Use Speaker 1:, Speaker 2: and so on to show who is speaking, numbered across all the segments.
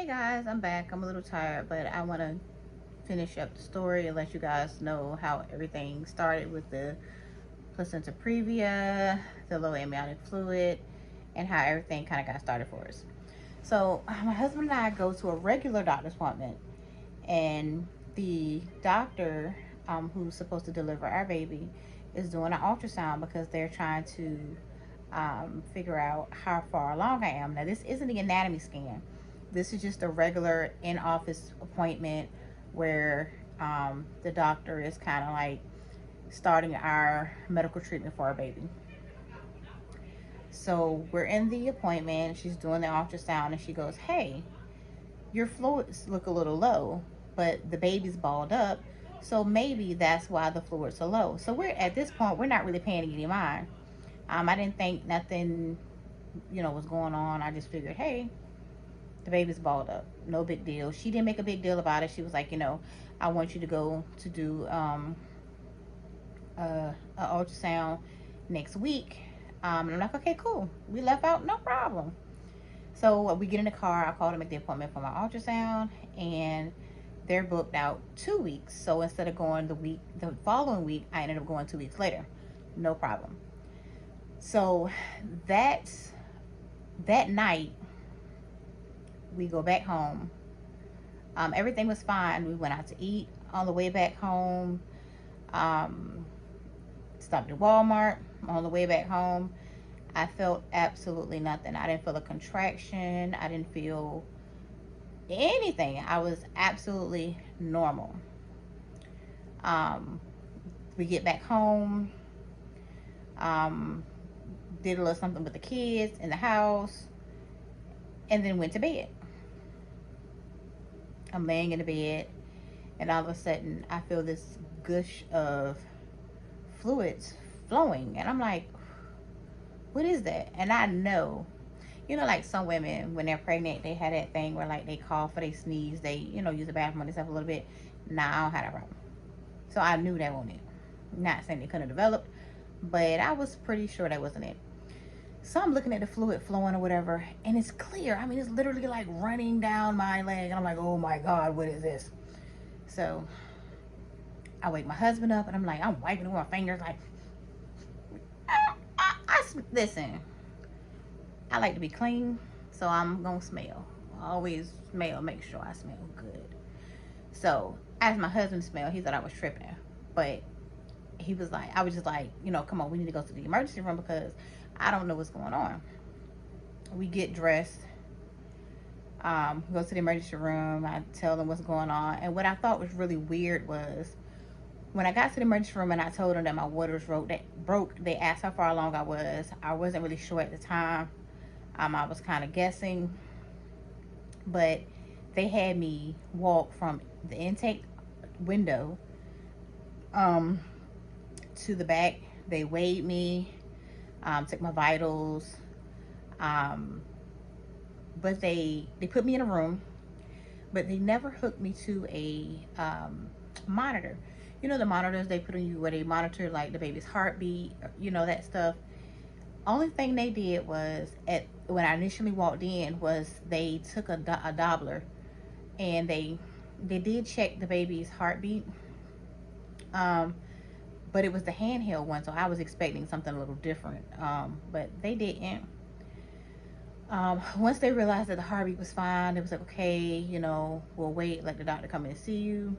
Speaker 1: Hey guys, I'm back. I'm a little tired, but I want to finish up the story and let you guys know how everything started with the placenta previa, the low amniotic fluid, and how everything kind of got started for us. So, my husband and I go to a regular doctor's appointment, and the doctor who's supposed to deliver our baby is doing an ultrasound because they're trying to figure out how far along I am. Now, this isn't the anatomy scan. This is just a regular in-office appointment where the doctor is kind of like starting our medical treatment for our baby. So we're in the appointment. She's doing the ultrasound, and she goes, "Hey, your fluids look a little low, but the baby's balled up, so maybe that's why the fluids are low." So we're at this point, we're not really paying any mind. I didn't think nothing, was going on. I just figured, hey, the baby's balled up, no big deal. She didn't make a big deal about it. She was like, I want you to go to do a ultrasound next week. And I'm like, okay, cool. We left out, no problem. So we get in the car. I called to make the appointment for my ultrasound, and they're booked out 2 weeks. So instead of going the following week, I ended up going 2 weeks later. No problem. So that night, we go back home. Everything was fine. We went out to eat on the way back home. Um, Stopped at Walmart on the way back home. I felt absolutely nothing. I didn't feel a contraction. I didn't feel anything. I was absolutely normal. Um, we get back home. Um, did a little something with the kids in the house, and then went to bed. I'm laying in the bed, and all of a sudden, I feel this gush of fluids flowing, and I'm like, what is that? And I know, like some women when they're pregnant, they have that thing where like they cough or they sneeze, they use the bathroom on themselves a little bit. Nah, I don't have that problem. So I knew that wasn't it. Not saying they couldn't have developed, but I was pretty sure that wasn't it. So I'm looking at the fluid flowing or whatever, and it's clear. I mean, it's literally like running down my leg, and I'm like, oh my god, what is this? So I wake my husband up, and I'm like, I'm wiping with my fingers, like, listen, I like to be clean, so I'm gonna smell. I always smell, make sure I smell good. So as my husband smelled, he thought I was tripping, but he was like, I was just like, come on, we need to go to the emergency room because I don't know what's going on. We get dressed, go to the emergency room. I tell them what's going on, and what I thought was really weird was when I got to the emergency room and I told them that my waters broke, they asked how far along I was. I wasn't really sure at the time. I was kind of guessing, but they had me walk from the intake window to the back. They weighed me, took my vitals, but they put me in a room, but they never hooked me to a monitor. The monitors they put on you where they monitor like the baby's heartbeat, that stuff. Only thing they did was when I initially walked in was they took a Doppler, and they did check the baby's heartbeat, but it was the handheld one, so I was expecting something a little different, but they didn't. Once they realized that the heartbeat was fine, it was like, okay, we'll wait, let the doctor come in and see you.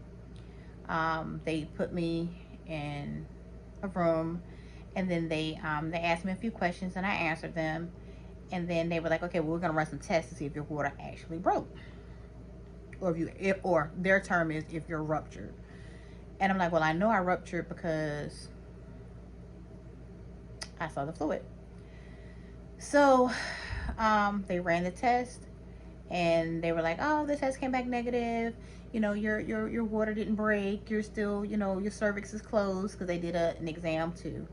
Speaker 1: They put me in a room, and then they asked me a few questions, and I answered them. And then they were like, okay, well, we're gonna run some tests to see if your water actually broke, or or their term is if you're ruptured. And I'm like, well, I know I ruptured because I saw the fluid. So they ran the test, and they were like, oh, the test came back negative. Your water didn't break. You're still, your cervix is closed, because they did an exam too,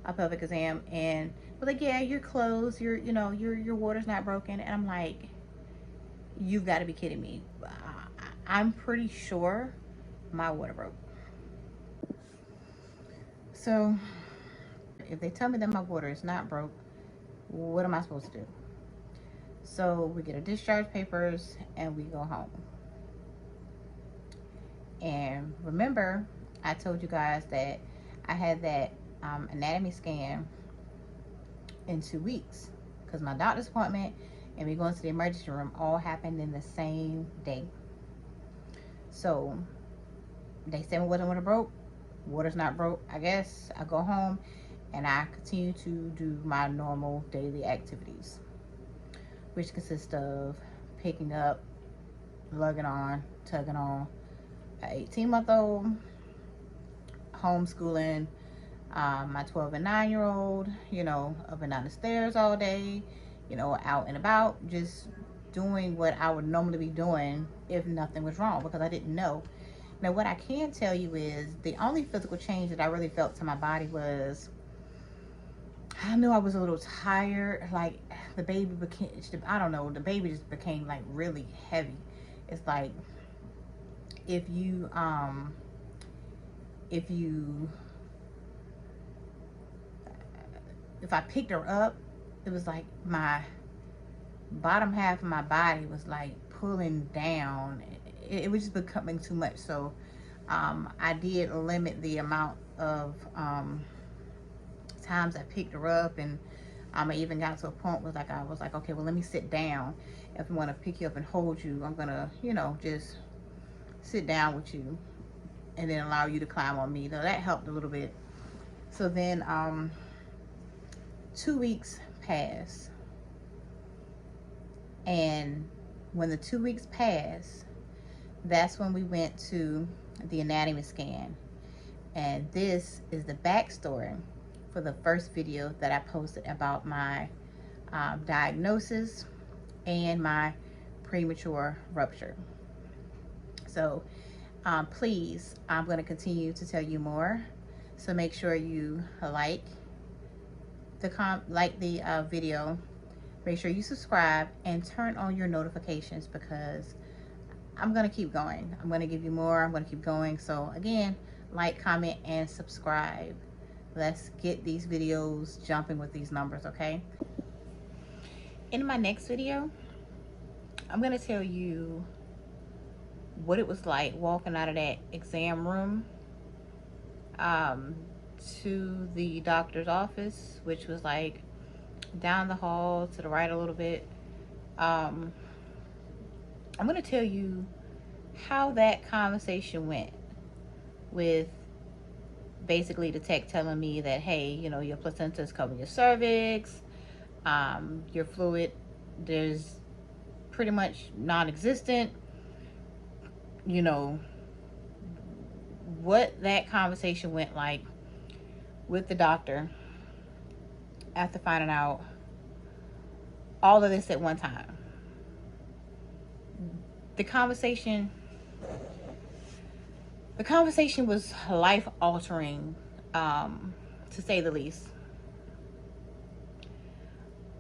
Speaker 1: a pelvic exam, and was like, yeah, you're closed. Your water's not broken. And I'm like, you've got to be kidding me. I'm pretty sure my water broke. So if they tell me that my water is not broke, what am I supposed to do? So we get our discharge papers and we go home. And remember, I told you guys that I had that anatomy scan in 2 weeks, because my doctor's appointment and me going to the emergency room all happened in the same day. So they said my water broke. Water's not broke, I guess. I go home and I continue to do my normal daily activities, which consist of picking up, lugging on, tugging on an 18-month-old, homeschooling my 12 and 9-year-old, you know, up and down the stairs all day, you know, out and about, just doing what I would normally be doing if nothing was wrong, because I didn't know. Now, what I can tell you is the only physical change that I really felt to my body was, I knew I was a little tired. Like the baby became, I don't know, the baby just became like really heavy. It's like if you if I picked her up, it was like my bottom half of my body was like pulling down. It was just becoming too much. So I did limit the amount of times I picked her up, and I even got to a point where I was like, okay, well, let me sit down. If I want to pick you up and hold you, I'm gonna, you know, just sit down with you and then allow you to climb on me. So that helped a little bit. So then 2 weeks passed, and when the 2 weeks passed, that's when we went to the anatomy scan. And this is the backstory for the first video that I posted about my diagnosis and my premature rupture. So please, I'm going to continue to tell you more. So make sure you like the video. Make sure you subscribe and turn on your notifications, because I'm going to keep going. I'm going to give you more. I'm going to keep going. So again, like, comment, and subscribe. Let's get these videos jumping with these numbers, okay? In my next video, I'm going to tell you what it was like walking out of that exam room to the doctor's office, which was like down the hall to the right a little bit. I'm going to tell you how that conversation went, with basically the tech telling me that, hey, you know, your placenta is covering your cervix, your fluid, there's pretty much non-existent. You know, what that conversation went like with the doctor after finding out all of this at one time. The conversation was life-altering, to say the least.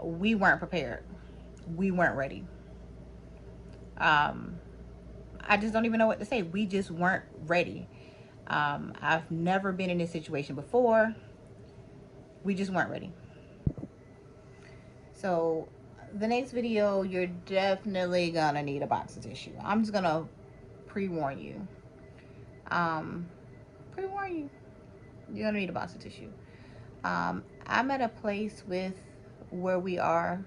Speaker 1: We weren't prepared. We weren't ready. I just don't even know what to say. We just weren't ready. I've never been in this situation before. We just weren't ready. So the next video, you're definitely gonna need a box of tissue. I'm just gonna pre-warn you. Pre-warn you. You're gonna need a box of tissue. I'm at a place with where we are.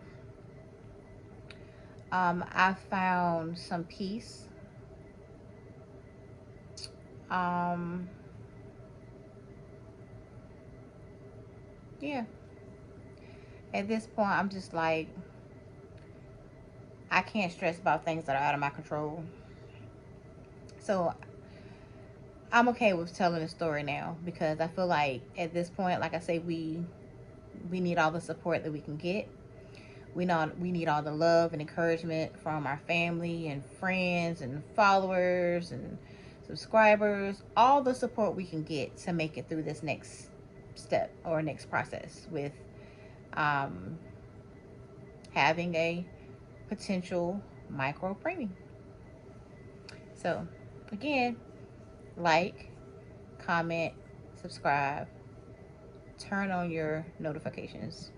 Speaker 1: I found some peace. Yeah. At this point, I'm just like, I can't stress about things that are out of my control. So I'm okay with telling the story now, because I feel like at this point, like I say, we need all the support that we can get. We need all the love and encouragement from our family and friends and followers and subscribers, all the support we can get to make it through this next step or next process with having a potential micro premie. So again, like, comment, subscribe, turn on your notifications.